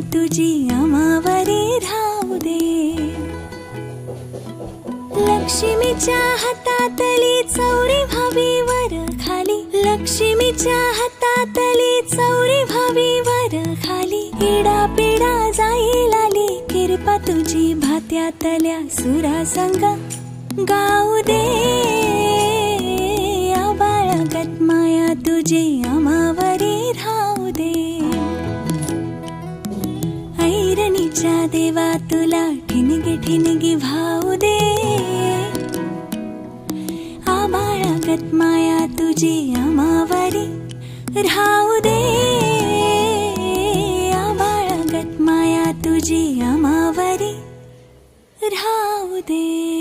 तुझी आमावरी राहू दे. लक्ष्मीच्या हातातली चौरी व्हावी वर खाली, लक्ष्मीच्या हातातली चौरी व्हावी वर खाली. इडा पिडा जाईल आली, कृपा तुझी भात्यातल्या सुरा संग गाऊ दे. आबाळगत माया तुझी आमावरी राहू दे. ऐरणीच्या देवा तुला ठिणगी ठिणगी भाऊ दे. आबाळगत माया तुझी आमावरी राहू दे. आबाळगत माया तुझी आमावरी राहू दे.